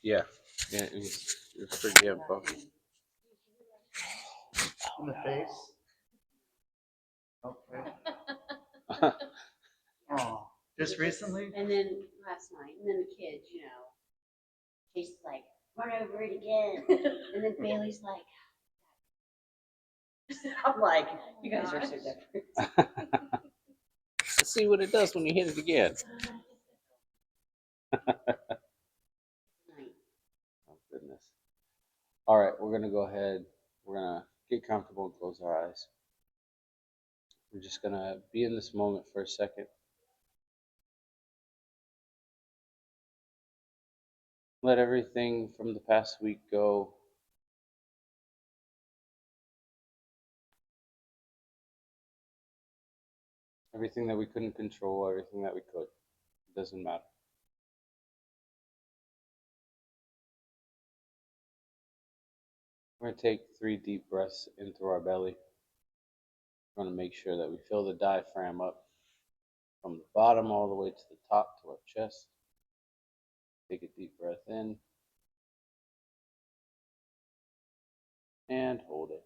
Yeah, it's pretty damn funky. In the face. Okay. Oh, just recently? And then last night, and then the kids, Jason's like, run over it again. And then Bailey's like, I'm like, you guys are so different. Let's see what it does when you hit it again. Oh, goodness. All right, we're going to go ahead. We're going to get comfortable and close our eyes. We're just going to be in this moment for a second. Let everything from the past week go. Everything that we couldn't control, everything that we could. It doesn't matter. We're going to take 3 deep breaths in through our belly. We're going to make sure that we fill the diaphragm up from the bottom all the way to the top to our chest. Take a deep breath in and hold it.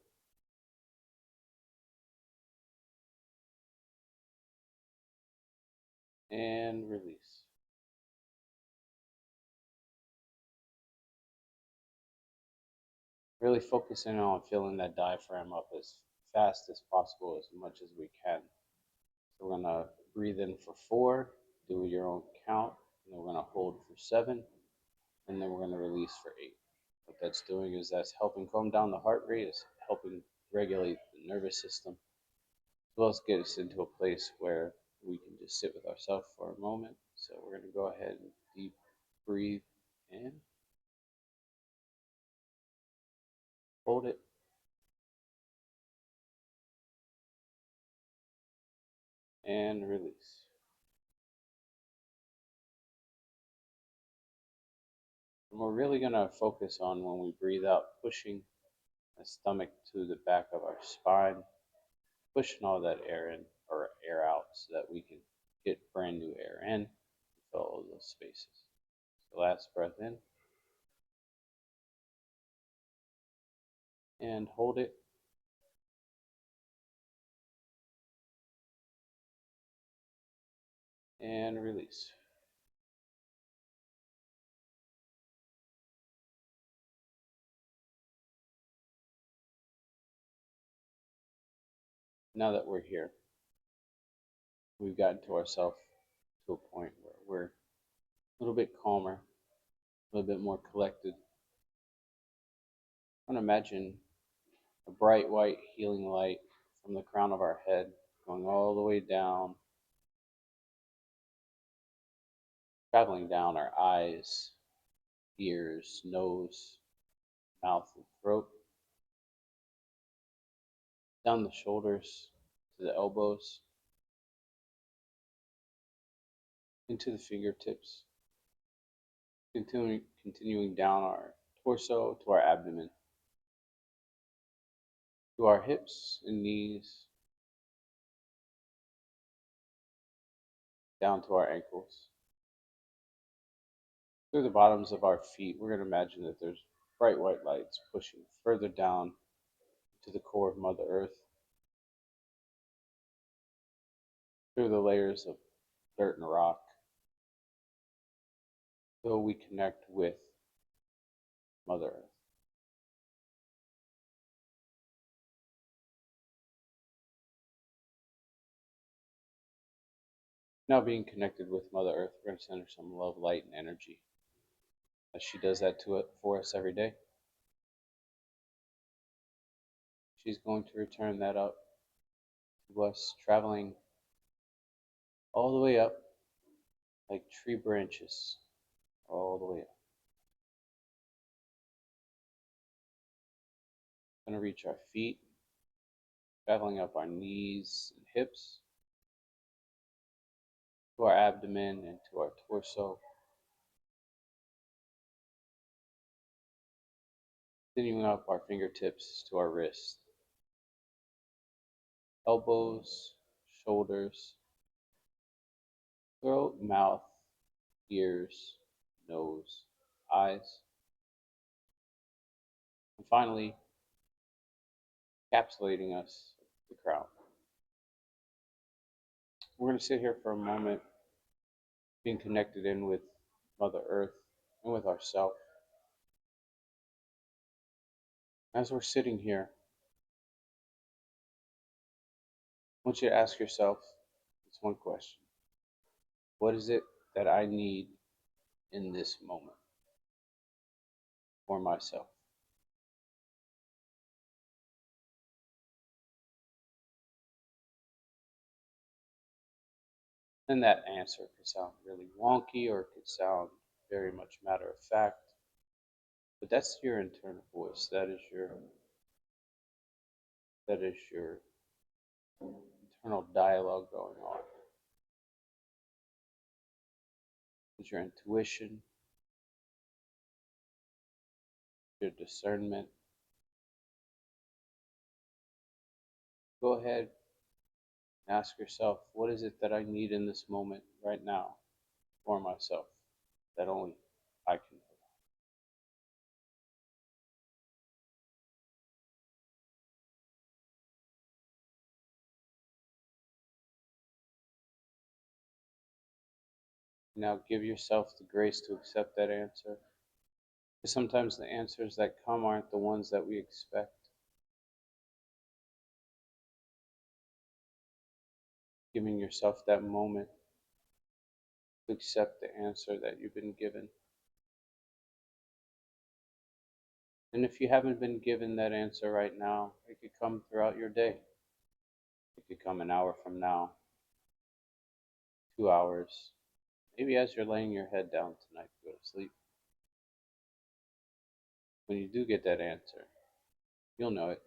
And release. Really focusing on filling that diaphragm up as fast as possible, as much as we can. So we're going to breathe in for 4, do your own count, and then we're going to hold for 7, and then we're going to release for 8. What that's doing is that's helping calm down the heart rate, it's helping regulate the nervous system, as well as get us into a place where we can just sit with ourselves for a moment. So we're going to go ahead and deep breathe in, hold it, and release. And we're really going to focus on when we breathe out, pushing the stomach to the back of our spine, pushing all that air in or air out so that we can get brand new air in and fill all those spaces. So last breath in and hold it. And release. Now that we're here, we've gotten to ourselves to a point where we're a little bit calmer, a little bit more collected. I want to imagine a bright white healing light from the crown of our head going all the way down, traveling down our eyes, ears, nose, mouth, and throat, down the shoulders to the elbows, into the fingertips, continuing down our torso to our abdomen, to our hips and knees, down to our ankles, through the bottoms of our feet. We're going to imagine that there's bright white lights pushing further down to the core of Mother Earth, through the layers of dirt and rock, till we connect with Mother Earth. Now being connected with Mother Earth, we're going to send her some love, light, and energy, as she does that for us every day. She's going to return that up to us, traveling all the way up like tree branches, all the way up. Going to reach our feet, traveling up our knees and hips, to our abdomen and to our torso. Continuing up our fingertips to our wrists, elbows, shoulders, throat, mouth, ears, nose, eyes. And finally, encapsulating us, the crown. We're going to sit here for a moment, being connected in with Mother Earth and with ourselves. As we're sitting here, I want you to ask yourself this one question. What is it that I need in this moment for myself? And that answer could sound really wonky or it could sound very much matter of fact, but that's your internal voice. That is your internal dialogue going on. It's your intuition, your discernment. Go ahead and ask yourself, what is it that I need in this moment right now for myself that only I can provide? Now give yourself the grace to accept that answer. Because sometimes the answers that come aren't the ones that we expect. Giving yourself that moment to accept the answer that you've been given. And if you haven't been given that answer right now, it could come throughout your day. It could come an hour from now, 2 hours, maybe as you're laying your head down tonight to go to sleep. When you do get that answer, you'll know it.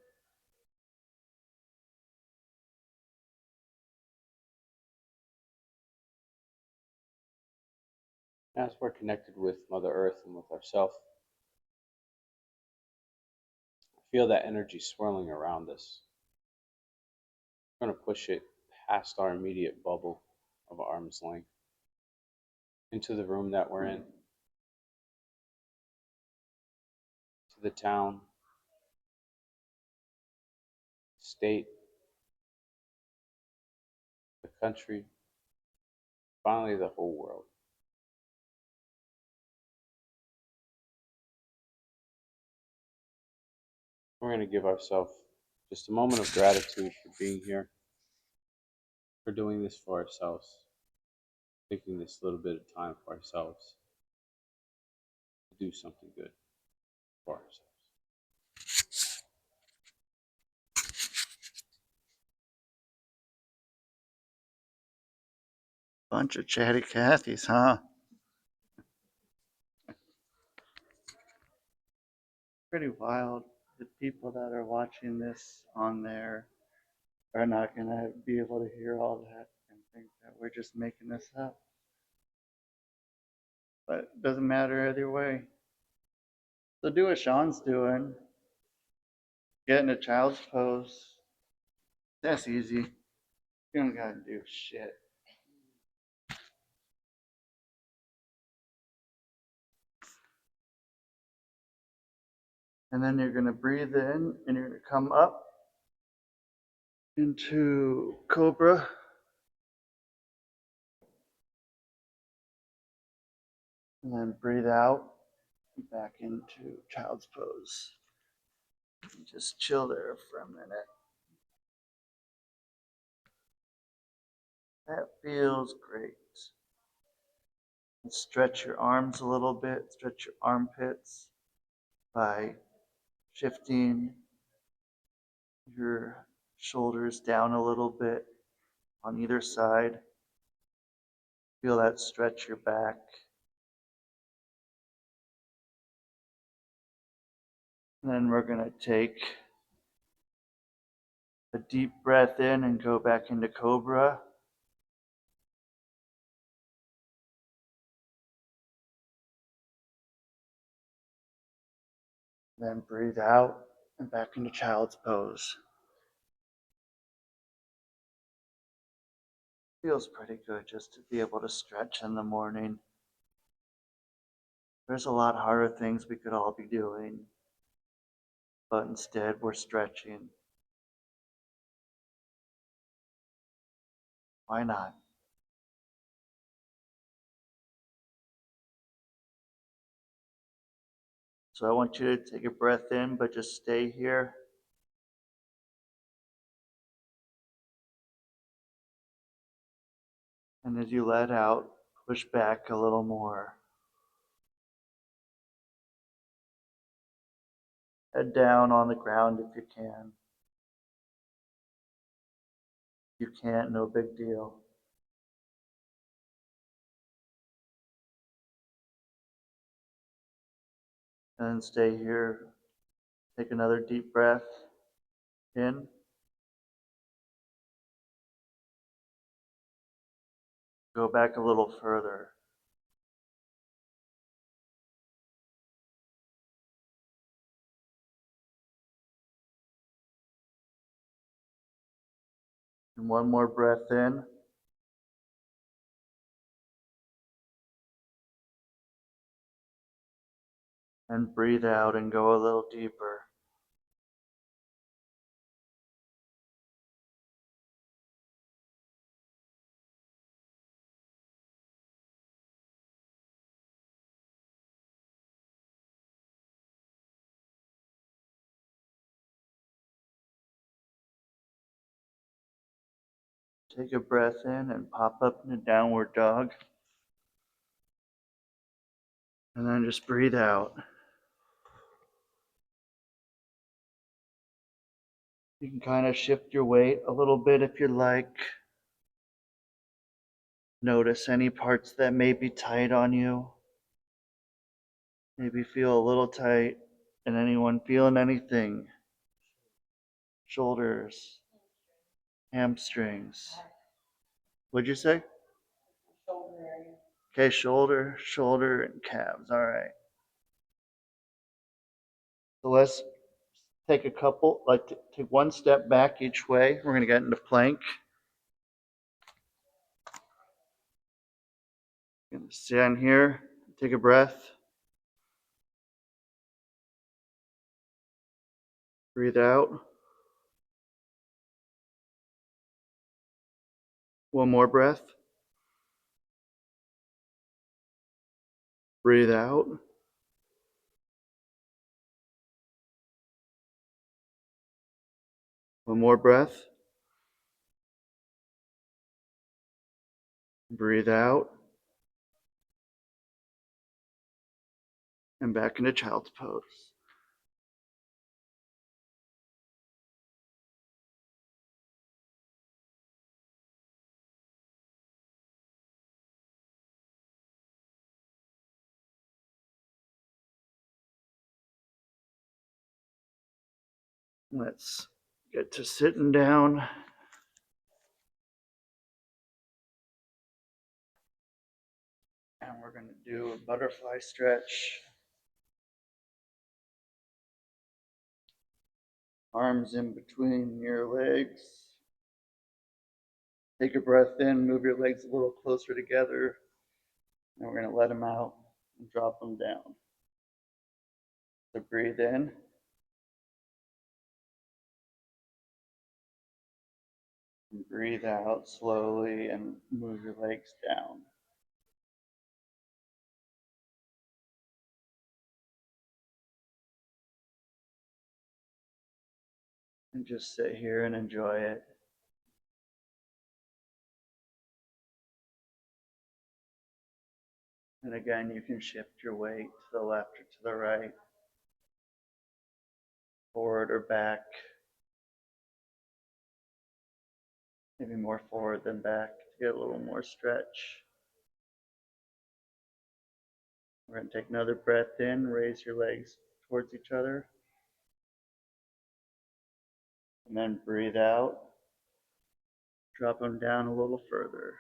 As we're connected with Mother Earth and with ourselves, feel that energy swirling around us. We're going to push it past our immediate bubble of arm's length into the room that we're in, to the town, state, the country, finally the whole world. We're going to give ourselves just a moment of gratitude for being here, for doing this for ourselves, taking this little bit of time for ourselves to do something good for ourselves. Bunch of chatty Cathys, huh? Pretty wild. The people that are watching this on there are not going to be able to hear all that and think that we're just making this up. But it doesn't matter either way. So do what Sean's doing. Get in a child's pose. That's easy. You don't gotta do shit. And then you're gonna breathe in and you're gonna come up into Cobra. And then breathe out back into child's pose. Just chill there for a minute. That feels great. And stretch your arms a little bit, stretch your armpits by shifting your shoulders down a little bit on either side. Feel that stretch your back. And then we're going to take a deep breath in and go back into Cobra. Then breathe out and back into child's pose. Feels pretty good just to be able to stretch in the morning. There's a lot harder things we could all be doing. but instead we're stretching. Why not? So I want you to take a breath in, but just stay here. And as you let out, push back a little more. Head down on the ground if you can. If you can't, no big deal. And then stay here. Take another deep breath in. Go back a little further. And one more breath in. And breathe out and go a little deeper. Take a breath in and pop up into downward dog. And then just breathe out. You can kind of shift your weight a little bit if you like. Notice any parts that may be tight on you. Maybe feel a little tight. And anyone feeling anything? Shoulders, hamstrings. What'd you say? Shoulder area. Okay, shoulder, and calves. All right. So let's take a couple, take one step back each way. We're going to get into plank. Going to stand here, take a breath. Breathe out. One more breath. Breathe out. One more breath. Breathe out. And back into child's pose. Let's get to sitting down. And we're going to do a butterfly stretch. Arms in between your legs. Take a breath in, move your legs a little closer together. And we're going to let them out and drop them down. So breathe in. And breathe out slowly and move your legs down. And just sit here and enjoy it. And again, you can shift your weight to the left or to the right, forward or back. Maybe more forward than back to get a little more stretch. We're going to take another breath in, raise your legs towards each other. And then breathe out. Drop them down a little further.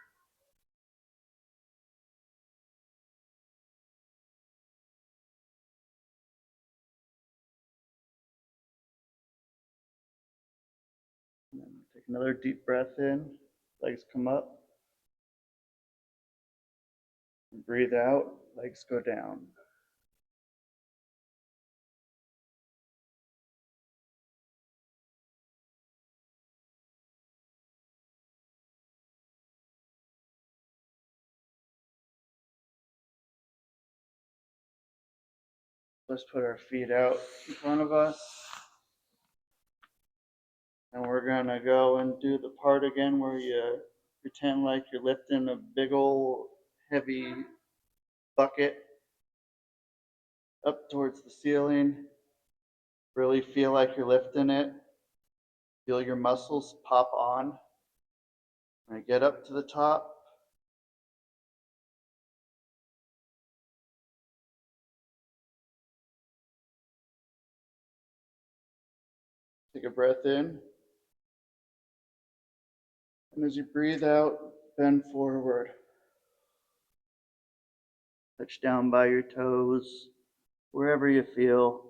And then take another deep breath in. Legs come up. And breathe out. Legs go down. Let's put our feet out in front of us. And we're gonna go and do the part again where you pretend like you're lifting a big old heavy bucket up towards the ceiling. Really feel like you're lifting it. Feel your muscles pop on. And get up to the top. Take a breath in. And as you breathe out, bend forward. Touch down by your toes, wherever you feel.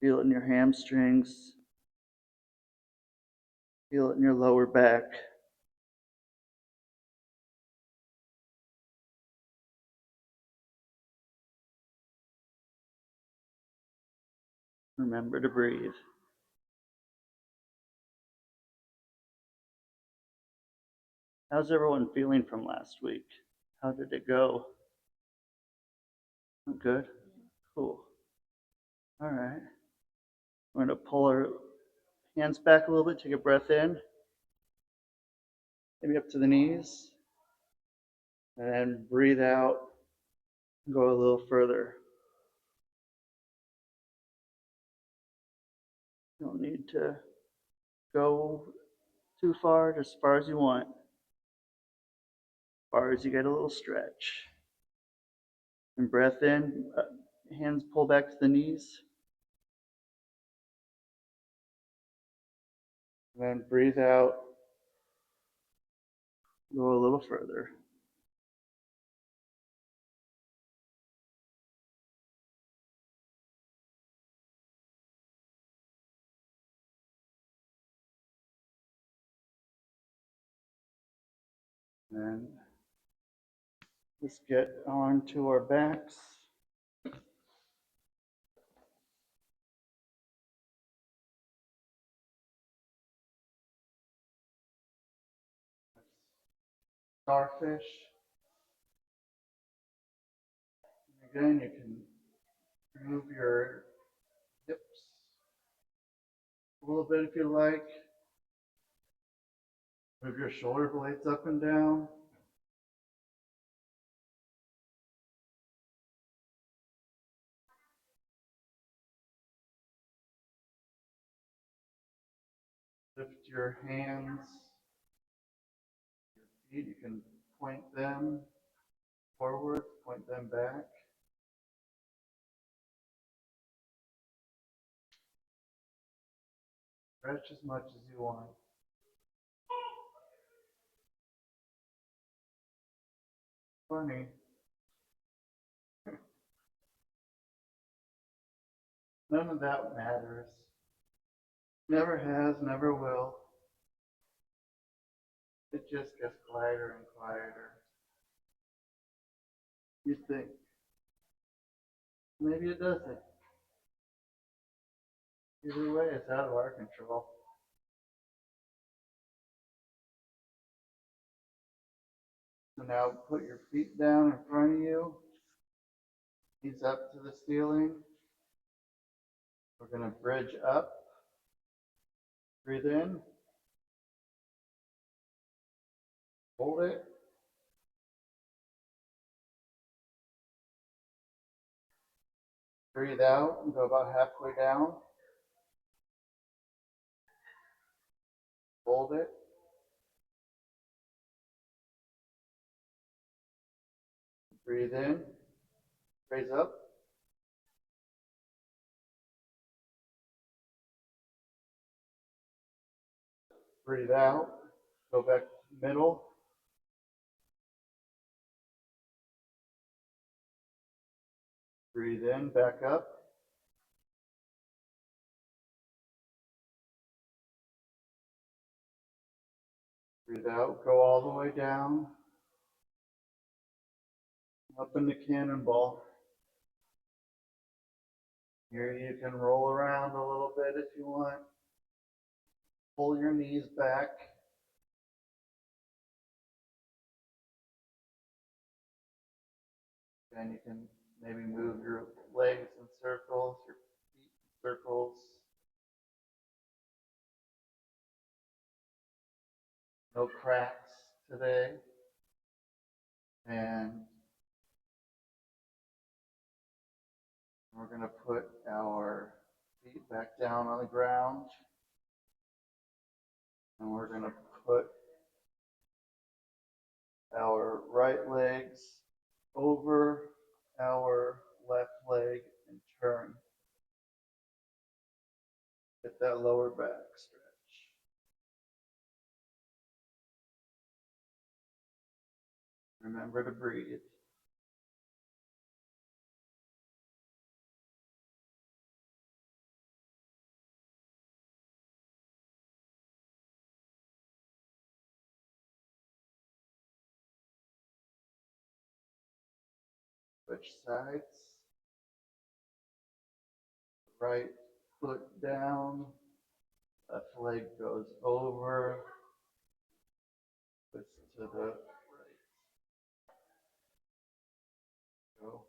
Feel it in your hamstrings. Feel it in your lower back. Remember to breathe. How's everyone feeling from last week? How did it go? Good? Cool. All right. We're going to pull our hands back a little bit, take a breath in, maybe up to the knees, and then breathe out, go a little further. You don't need to go too far, just as far as you want. As far as you get a little stretch. And breath in, hands pull back to the knees. And then breathe out, go a little further. And let's get on to our backs. Starfish. Again, you can move your hips a little bit if you like. Move your shoulder blades up and down. Lift your hands, your feet. You can point them forward, point them back. Stretch as much as you want. Funny. None of that matters. Never has, never will. It just gets quieter and quieter. You think, maybe it doesn't. Either way, it's out of our control. So now put your feet down in front of you. Knees up to the ceiling. We're going to bridge up. Breathe in. Hold it. Breathe out and go about halfway down. Hold it. Breathe in. Raise up. Breathe out. Go back to the middle. Breathe in, back up. Breathe out, go all the way down. Up in the cannonball. Here you can roll around a little bit if you want. Pull your knees back. And you can maybe move your legs in circles, your feet in circles. No cracks today. And we're going to put our feet back down on the ground. And we're going to put our right legs over our left leg and turn. Get that lower back stretch. Remember to breathe. Switch sides. Right foot down. Left leg goes over. Twist to the right. Go.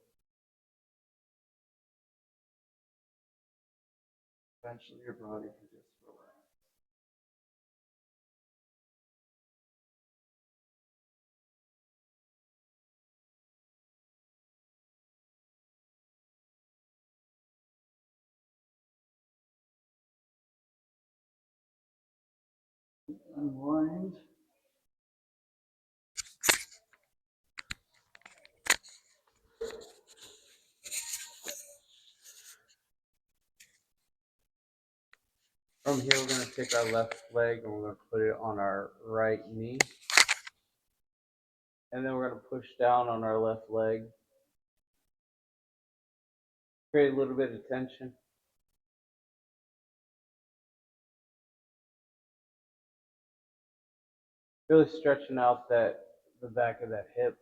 Eventually your body can just relax. Unwind. From here, we're going to take our left leg and we're going to put it on our right knee. And then we're going to push down on our left leg. Create a little bit of tension. Really stretching out the back of that hip.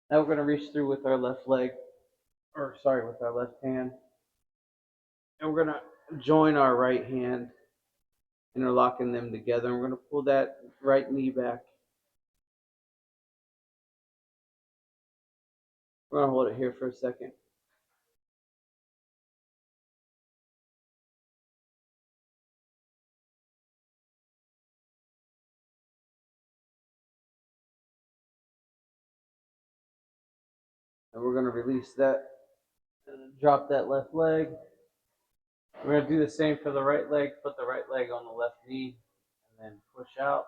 Now we're going to reach through with our left leg, with our left hand. And we're going to join our right hand, interlocking them together. And we're going to pull that right knee back. We're going to hold it here for a second. And we're going to release that and drop that left leg. We're going to do the same for the right leg. Put the right leg on the left knee and then push out.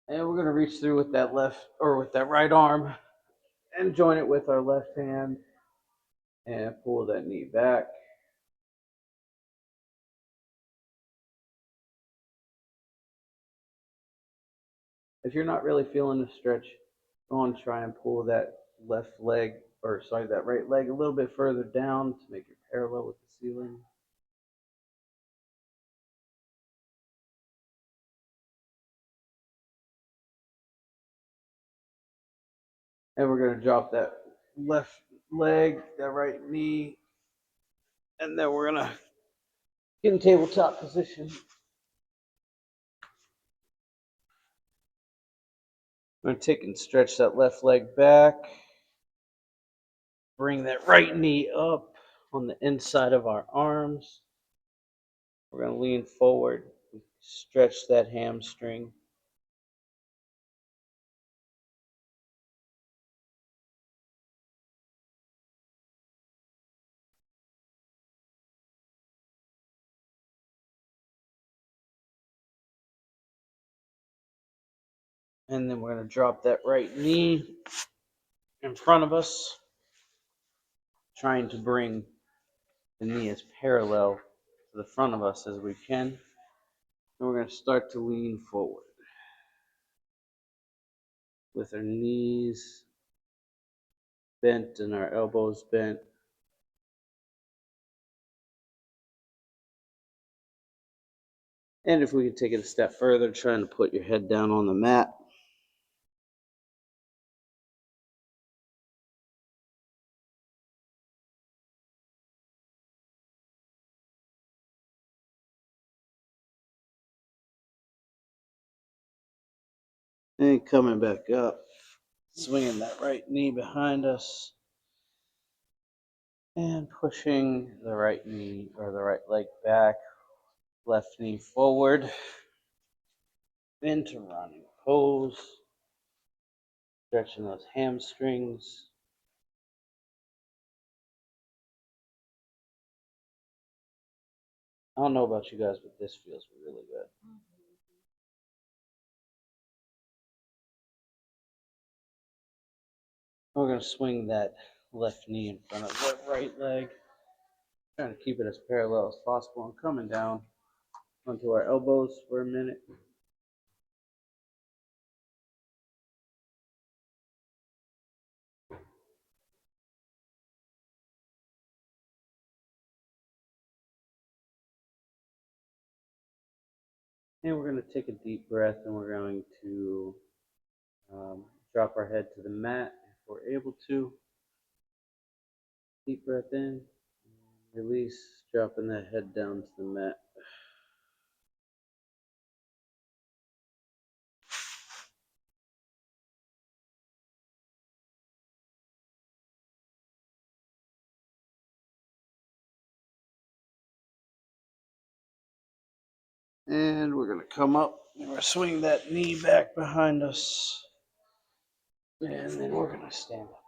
And we're going to reach through with that right arm and join it with our left hand and pull that knee back. If you're not really feeling the stretch, go on and try and pull that that right leg a little bit further down to make it parallel with the ceiling. And we're going to drop that left leg, that right knee, and then we're going to get in tabletop position. I'm going to take and stretch that left leg back. Bring that right knee up on the inside of our arms. We're going to lean forward, stretch that hamstring. And then we're going to drop that right knee in front of us, trying to bring the knee as parallel to the front of us as we can. And we're going to start to lean forward with our knees bent and our elbows bent. And if we could take it a step further, trying to put your head down on the mat. And coming back up, swinging that right knee behind us and pushing the right knee or the right leg back, left knee forward into running pose, stretching those hamstrings. I don't know about you guys, but this feels really good. We're going to swing that left knee in front of the right leg, trying to keep it as parallel as possible and coming down onto our elbows for a minute. And we're going to take a deep breath and we're going to drop our head to the mat if we're able to. Deep breath in, release, dropping the head down to the mat. And we're going to come up and we're swing that knee back behind us. And then we're going to stand up.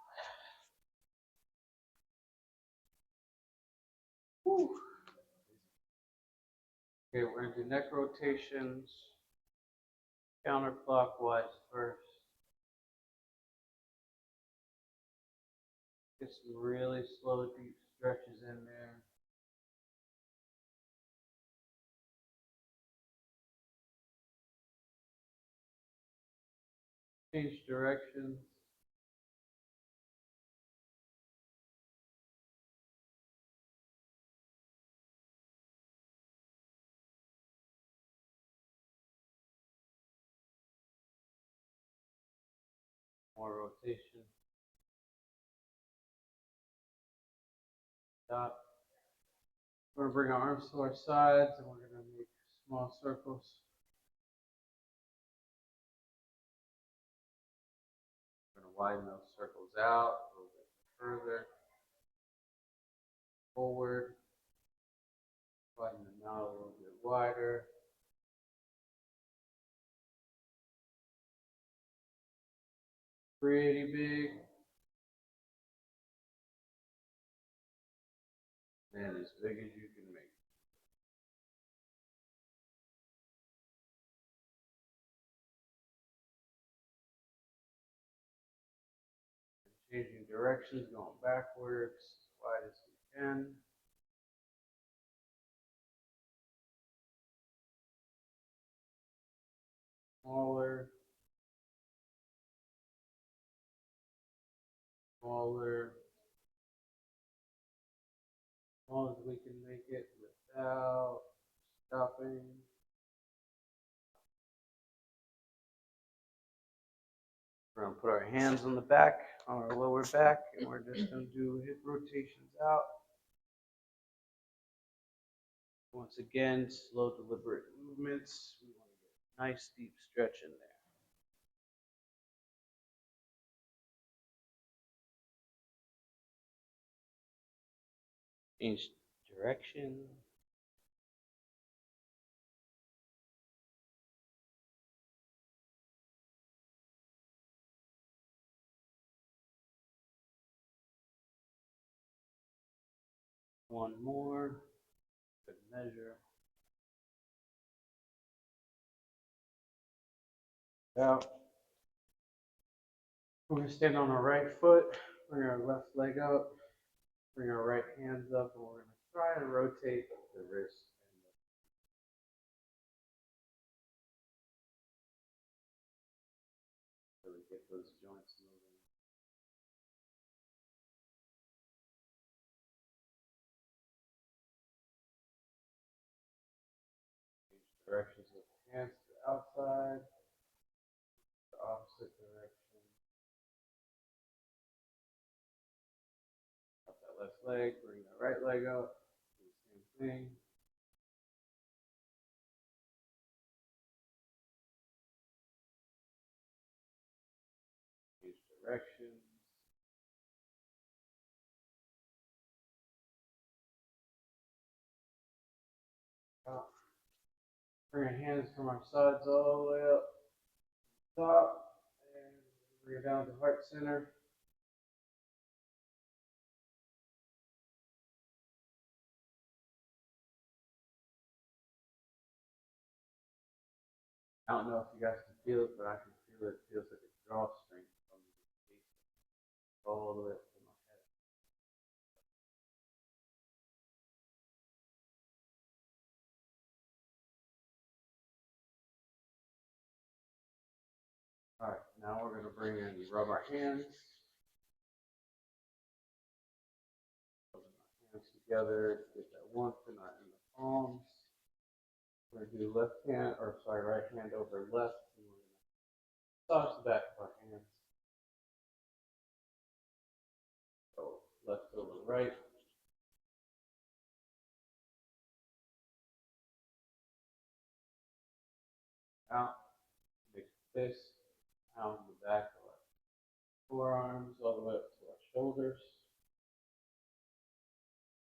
Whew. Okay, we're going to do neck rotations counterclockwise first. Get some really slow, deep stretches in there. Change directions. More rotation. Stop. We're going to bring our arms to our sides and we're going to make small circles. We're going to widen those circles out a little bit further. Forward. Widen them out a little bit wider. Pretty big. And as big as you can make. Changing directions, going backwards as wide as we can. Smaller. Smaller. As long as we can make it without stopping. We're going to put our hands on the back, on our lower back, and we're just going to do hip rotations out. Once again, slow, deliberate movements. We want to get a nice deep stretch in there. Change direction. One more. Good measure. Out. We're going to stand on our right foot, bring our left leg up, bring our right hands up, and we're going to try and rotate the wrist. Really get those joints moving. Change directions with the hands to the outside, the opposite direction. Up that left leg, bring that right leg up, do the same thing. Bring your hands from our sides all the way up top, and bring it down to heart center. I don't know if you guys can feel it, but I can feel it. It feels like a drawstring from the base all the way up to my head. All right, now we're gonna bring in, rub our hands. Rub our hands together, get that warmth in the palms. We're gonna do right hand over left, and we're gonna massage the back of our hands. So left over right. Out. Make a fist. Pound the back of our forearms all the way up to our shoulders.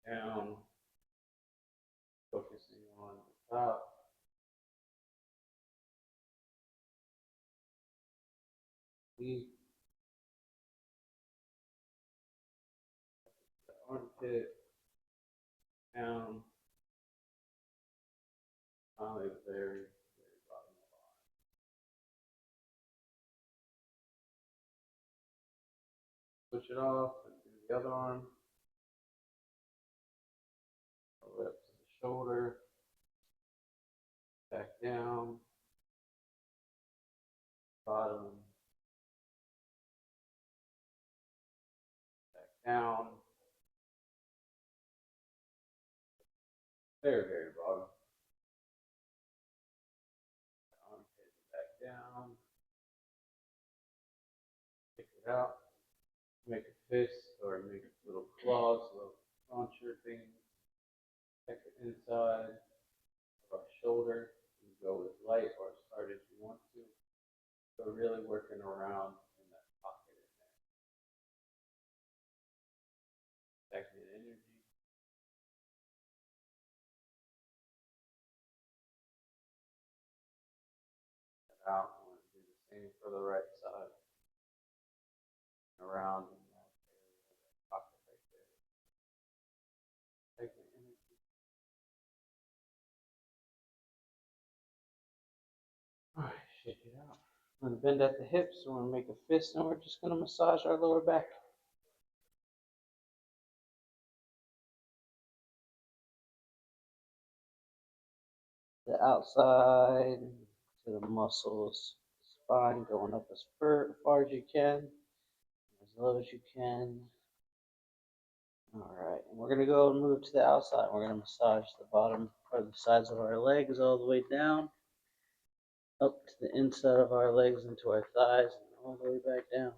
Down. Focusing on the top. Feet. The armpit. Down. Finally, the very bottom of the arm. Switch it off and do the other arm. All the way up to the shoulder. Back down. Bottom. Back down. Very bottom. Armpit back down. Pick it out. Make a fist or make little claws, little launcher things. Check the inside of our shoulder. You can go as light or as hard as you want to. So really working around in that pocket in there. Stagnant energy. Out. I want to do the same for the right side. Around in that area, that pocket right there. Stagnant energy. Alright, shake it out. I'm going to bend at the hips. We're going to make a fist and we're just going to massage our lower back. The outside to the muscles, spine going up as far as you can, as low as you can. All right, and we're gonna go and move to the outside. We're gonna massage the bottom or the sides of our legs all the way down, up to the inside of our legs into our thighs, and all the way back down.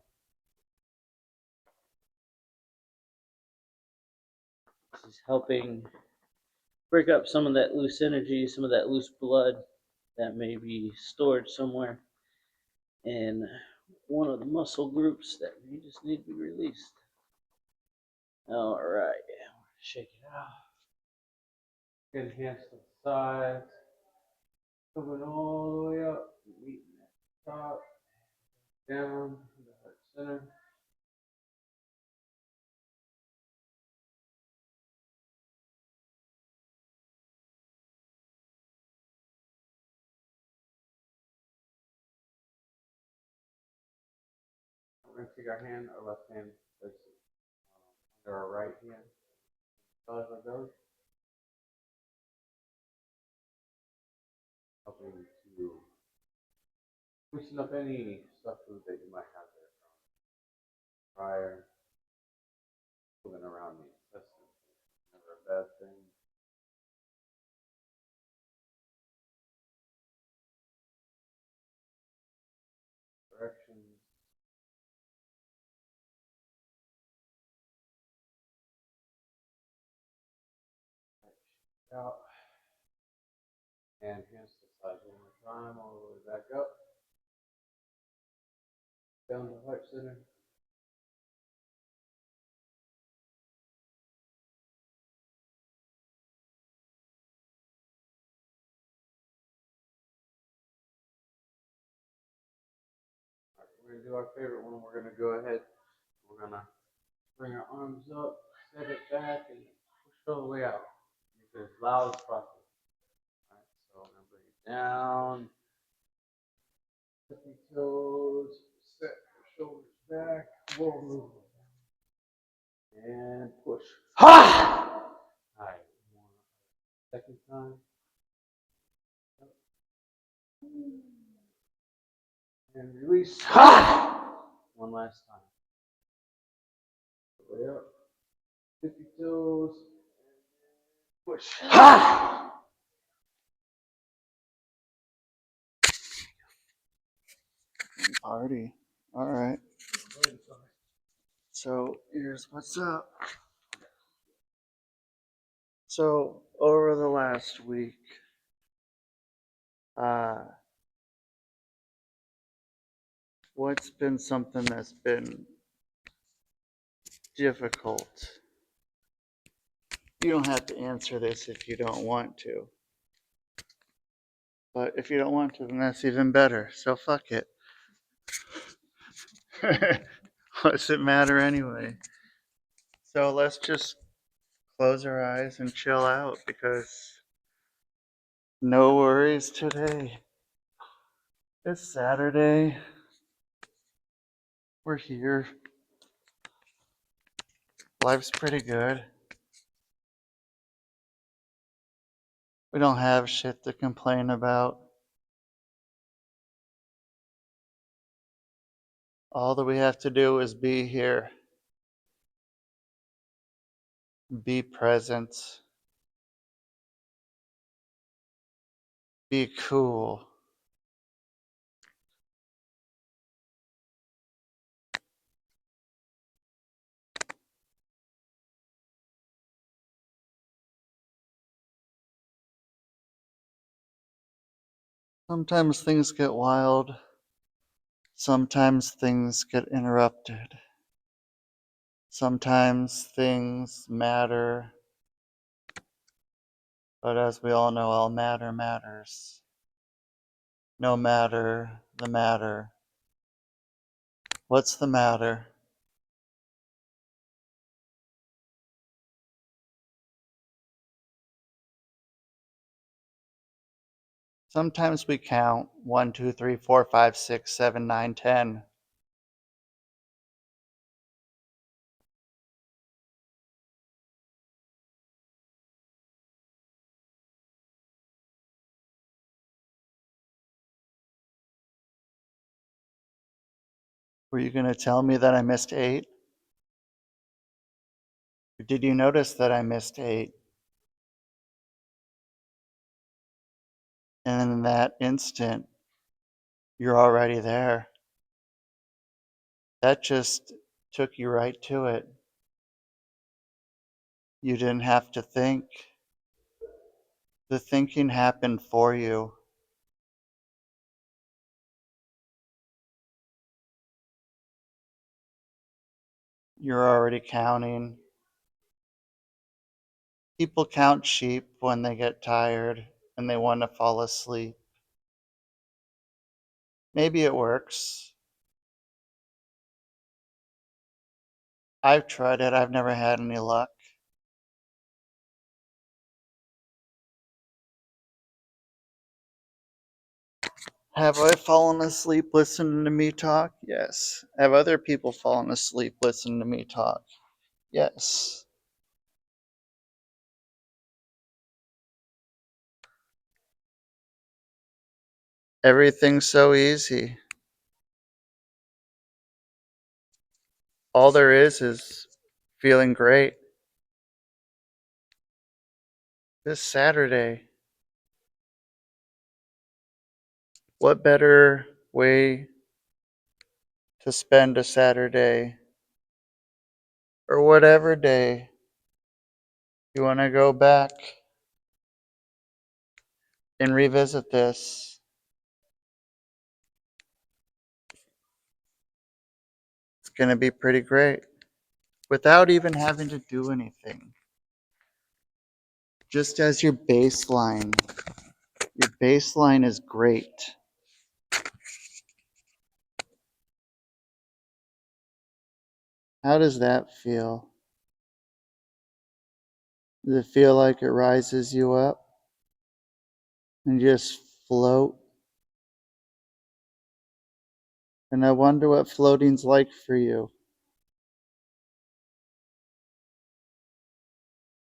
This is helping break up some of that loose energy, some of that loose blood that may be stored somewhere in one of the muscle groups that may just need to be released. All right, shake it out. Good hands to the sides, coming all the way up, meeting at the top, down to the heart center. We're going to take our left hand, place it under our right hand, massage our belly, helping to loosen up any stuff food that you might have there from prior, moving around the intestines. Never a bad thing. Directions. Out. And hands to the side one more time, all the way back up. Down to heart center. we're gonna do our favorite one. We're gonna go ahead. We're gonna bring our arms up, set it back, and push it all the way out. Make it as loud as possible. All right, so I'm gonna bring it down. Tippy toes. Set your shoulders back. Roll move. And push. Ha! All right. Second time. And release. Ha! One last time. Way up. Tippy toes. Push. Ha! Party. All right. So here's what's up. So over the last week, what's been something that's been difficult? You don't have to answer this if you don't want to. But if you don't want to, then that's even better. So fuck it. What's it matter anyway? So let's just close our eyes and chill out because no worries today. It's Saturday. We're here. Life's pretty good. We don't have shit to complain about. All that we have to do is be here, be present, be cool. Sometimes things get wild. Sometimes things get interrupted. Sometimes things matter. But as we all know, all matter matters. No matter the matter. What's the matter? Sometimes we count 1, 2, 3, 4, 5, 6, 7, 9, 10. Were you going to tell me that I missed 8? Or did you notice that I missed 8? And in that instant, you're already there. That just took you right to it. You didn't have to think. The thinking happened for you. You're already counting. People count sheep when they get tired and they want to fall asleep. Maybe it works. I've tried it. I've never had any luck. Have I fallen asleep listening to me talk? Yes. Have other people fallen asleep listening to me talk? Yes. Everything's so easy. All there is feeling great. This Saturday. What better way to spend a Saturday or whatever day you want to go back and revisit this? It's going to be pretty great without even having to do anything. Just as your baseline. Your baseline is great. How does that feel? Does it feel like it rises you up and just float? And I wonder what floating's like for you.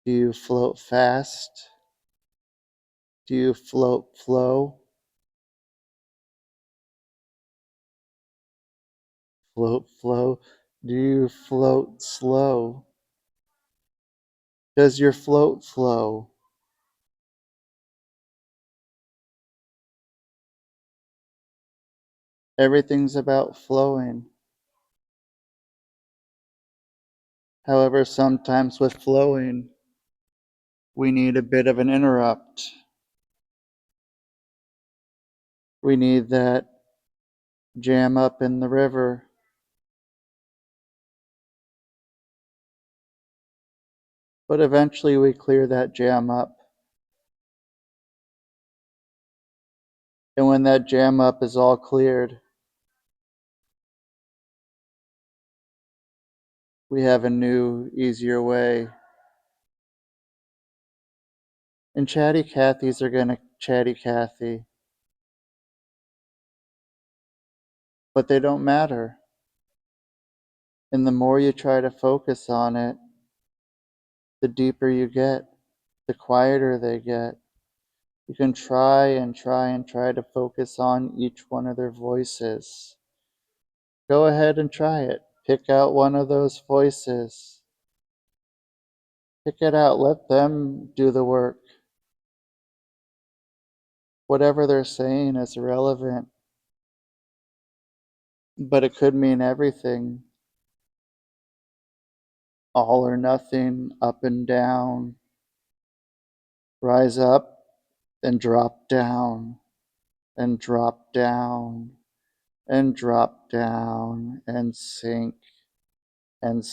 Do you float fast? Do you float flow? Float flow? Do you float slow? Does your float flow? Everything's about flowing. However, sometimes with flowing, we need a bit of an interrupt. We need that jam up in the river. But eventually we clear that jam up. And when that jam up is all cleared, we have a new, easier way. And chatty Cathys are going to chatty Cathy. But they don't matter. And the more you try to focus on it, the deeper you get, the quieter they get. You can try and try and try to focus on each one of their voices. Go ahead and try it. Pick out one of those voices. Pick it out. Let them do the work. Whatever they're saying is irrelevant, but it could mean everything. All or nothing, up and down. Rise up, then drop down, and drop down, and drop down, and sink, and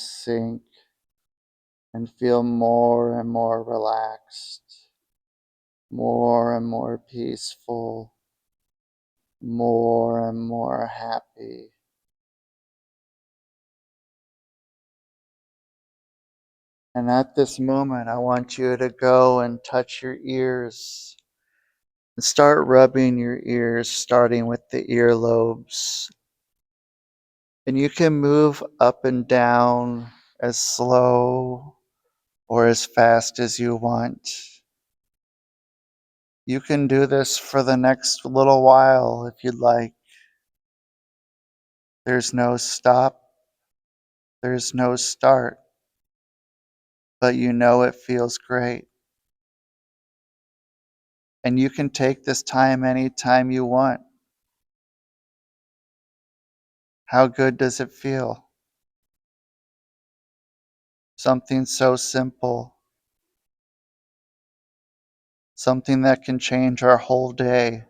feel more and more relaxed, more and more peaceful, more and more happy. And at this moment, I want you to go and touch your ears and start rubbing your ears, starting with the earlobes. And you can move up and down as slow or as fast as you want. You can do this for the next little while if you'd like. There's no stop, there's no start, but you know it feels great. And you can take this time anytime you want. How good does it feel? Something so simple, something that can change our whole day.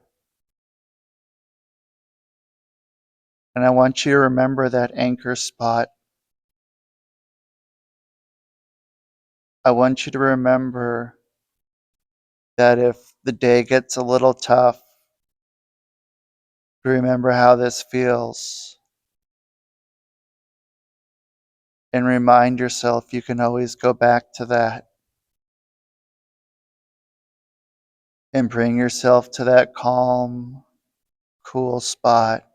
And I want you to remember that anchor spot. I want you to remember that if the day gets a little tough, remember how this feels. And remind yourself you can always go back to that. And bring yourself to that calm, cool spot.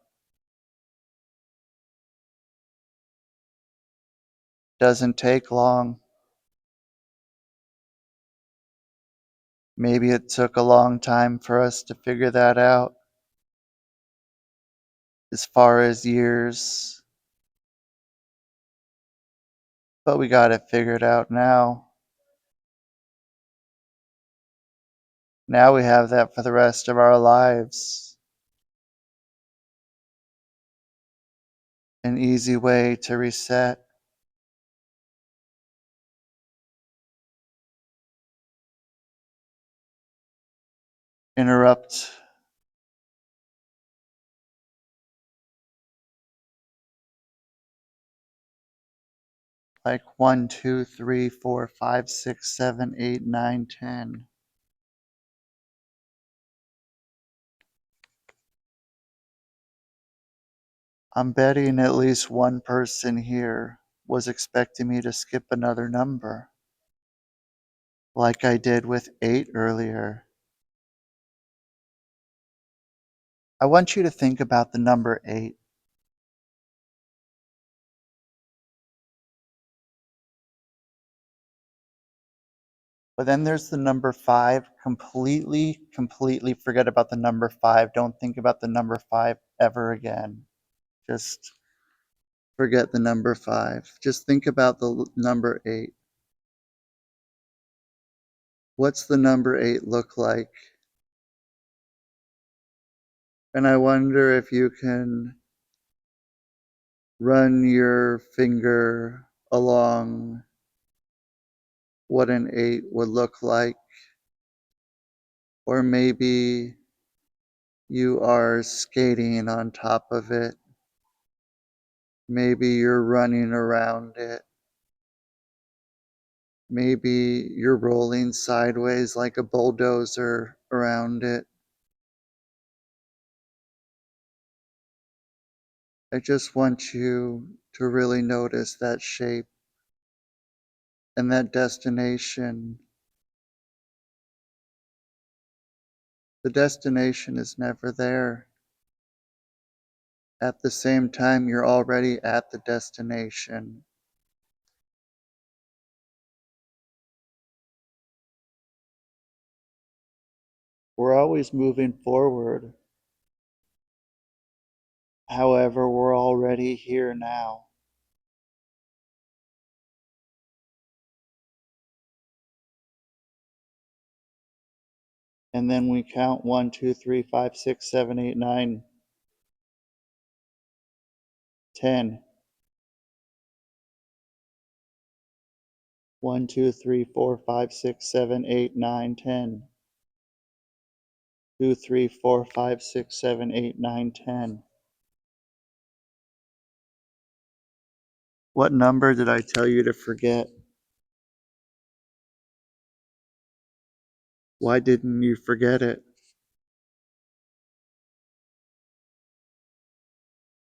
Doesn't take long. Maybe it took a long time for us to figure that out. As far as years. But we got it figured out now. Now we have that for the rest of our lives. An easy way to reset. Interrupt. Like 1, 2, 3, 4, 5, 6, 7, 8, 9, 10. I'm betting at least one person here was expecting me to skip another number, like I did with 8 earlier. I want you to think about the number 8. But then there's the number 5. Completely forget about the number 5. Don't think about the number 5 ever again. Just forget the number 5. Just think about the number 8. What's the number 8 look like? And I wonder if you can run your finger along what an 8 would look like. Or maybe you are skating on top of it. Maybe you're running around it. Maybe you're rolling sideways like a bulldozer around it. I just want you to really notice that shape and that destination. The destination is never there. At the same time, you're already at the destination. We're always moving forward. However, we're already here now. And then we count 1, 2, 3, 5, 6, 7, 8, 9, 10. 1, 2, 3, 4, 5, 6, 7, 8, 9, 10. 2, 3, 4, 5, 6, 7, 8, 9, 10. What number did I tell you to forget? Why didn't you forget it?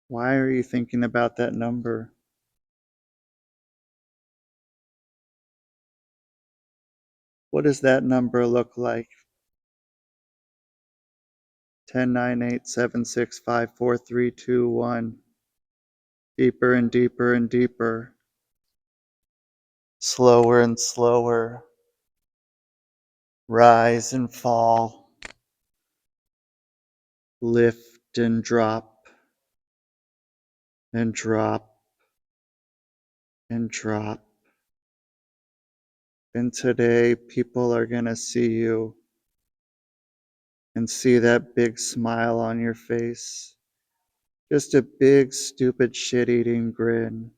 Why are you thinking about that number? What does that number look like? 10, 9, 8, 7, 6, 5, 4, 3, 2, 1. Deeper and deeper and deeper. Slower and slower. Rise and fall. Lift and drop. And drop. And drop. And today, people are going to see you and see that big smile on your face. Just a big, stupid, shit-eating grin.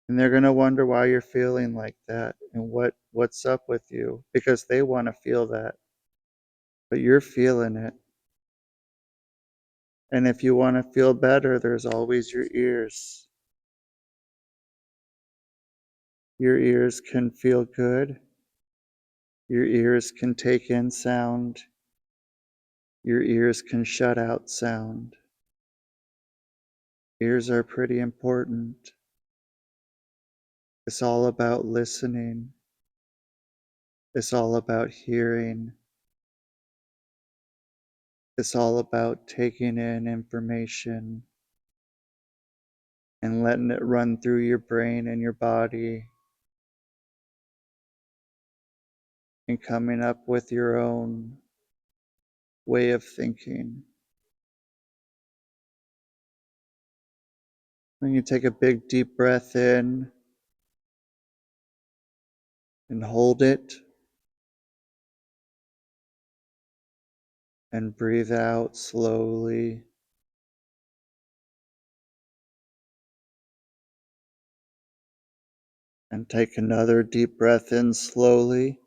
And they're going to wonder why you're feeling like that and what's up with you, because they want to feel that. But you're feeling it. And if you want to feel better, there's always your ears. Your ears can feel good. Your ears can take in sound. Your ears can shut out sound. Ears are pretty important. It's all about listening. It's all about hearing. It's all about taking in information and letting it run through your brain and your body and coming up with your own way of thinking. When you take a big deep breath in and hold it and breathe out slowly. And take another deep breath in slowly.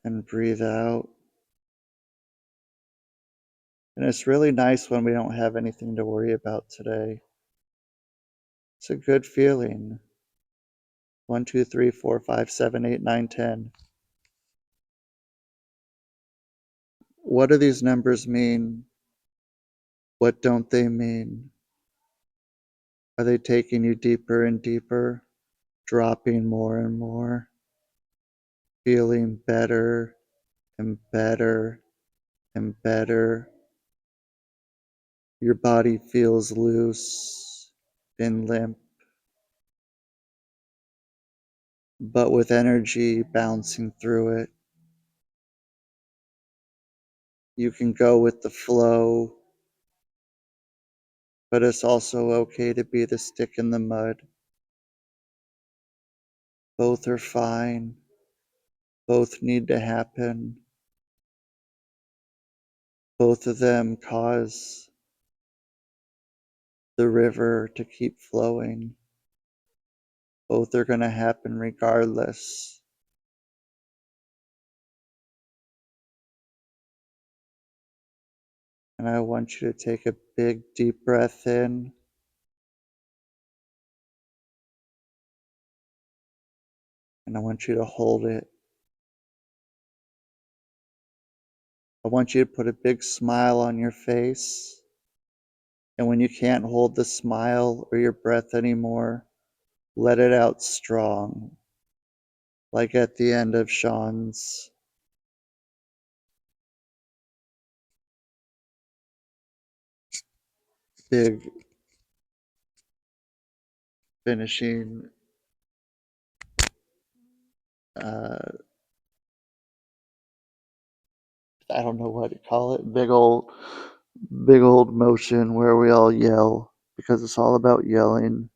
And breathe out. And it's really nice when we don't have anything to worry about today. It's a good feeling. 1, 2, 3, 4, 5, 7, 8, 9, 10. What do these numbers mean? What don't they mean? Are they taking you deeper and deeper, dropping more and more, feeling better and better and better? Your body feels loose and limp, but with energy bouncing through it. You can go with the flow, but it's also okay to be the stick in the mud. Both are fine. Both need to happen. Both of them cause the river to keep flowing. Both are going to happen regardless. And I want you to take a big deep breath in. And I want you to hold it. I want you to put a big smile on your face. And when you can't hold the smile or your breath anymore, let it out strong, like at the end of Sean's big finishing, uh, I don't know what to call it, big old motion where we all yell because it's all about yelling,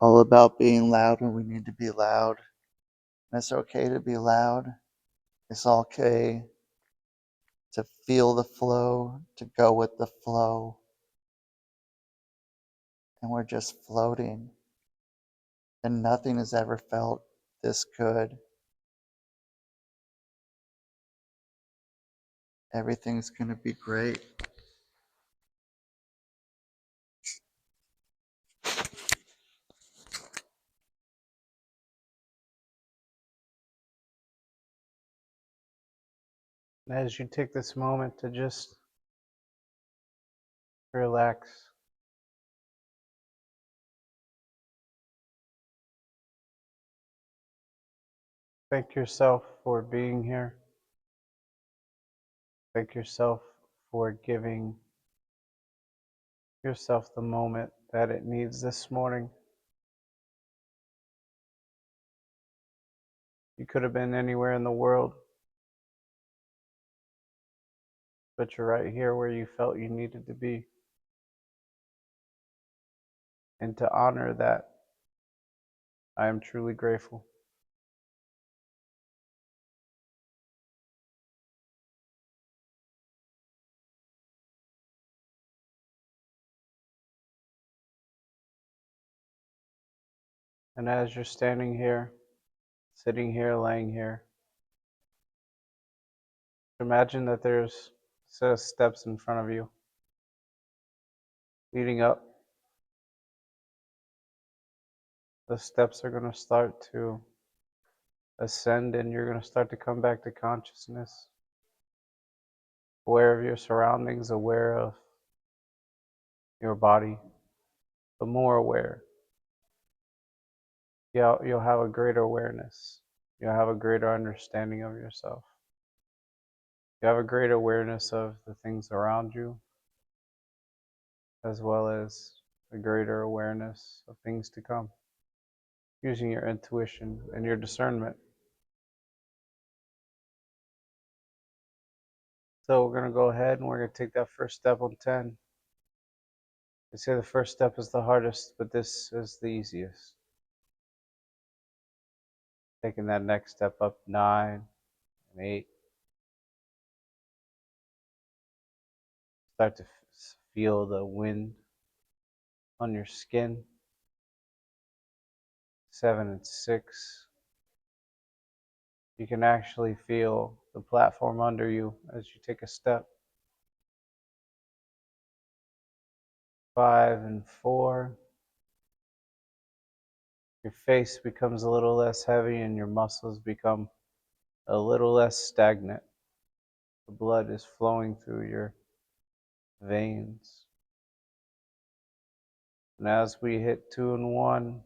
all about being loud when we need to be loud. And it's okay to be loud. It's okay to feel the flow, to go with the flow. And we're just floating. And nothing has ever felt this good. Everything's going to be great. As you take this moment to just relax, thank yourself for being here. Thank yourself for giving yourself the moment that it needs this morning. You could have been anywhere in the world, but you're right here where you felt you needed to be. And to honor that, I am truly grateful. And as you're standing here, sitting here, laying here, imagine that there's a set of steps in front of you leading up. The steps are going to start to ascend and you're going to start to come back to consciousness, aware of your surroundings, aware of your body, but more aware. You'll have a greater awareness. You'll have a greater understanding of yourself. You have a greater awareness of the things around you, as well as a greater awareness of things to come, using your intuition and your discernment. So we're going to go ahead and we're going to take that first step on 10. They say the first step is the hardest, but this is the easiest. Taking that next step up, 9 and 8. Start to feel the wind on your skin. 7 and 6. You can actually feel the platform under you as you take a step. 5 and 4. Your face becomes a little less heavy and your muscles become a little less stagnant. The blood is flowing through your veins. And as we hit 2 and 1,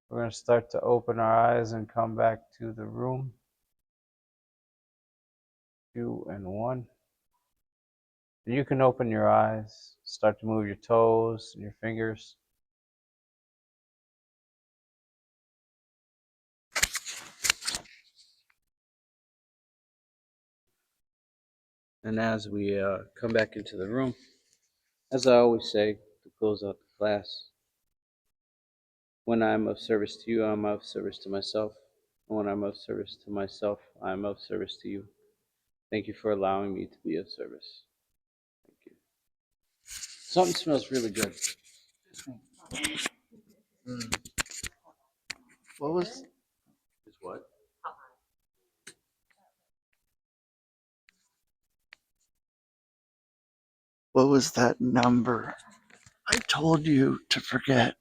we're going to start to open our eyes and come back to the room. 2 and 1. And you can open your eyes, start to move your toes and your fingers. And as we come back into the room, as I always say to close out the class, when I'm of service to you, I'm of service to myself. And when I'm of service to myself, I'm of service to you. Thank you for allowing me to be of service. Thank you. Something smells really good. What was Is what? what was that number I told you to forget?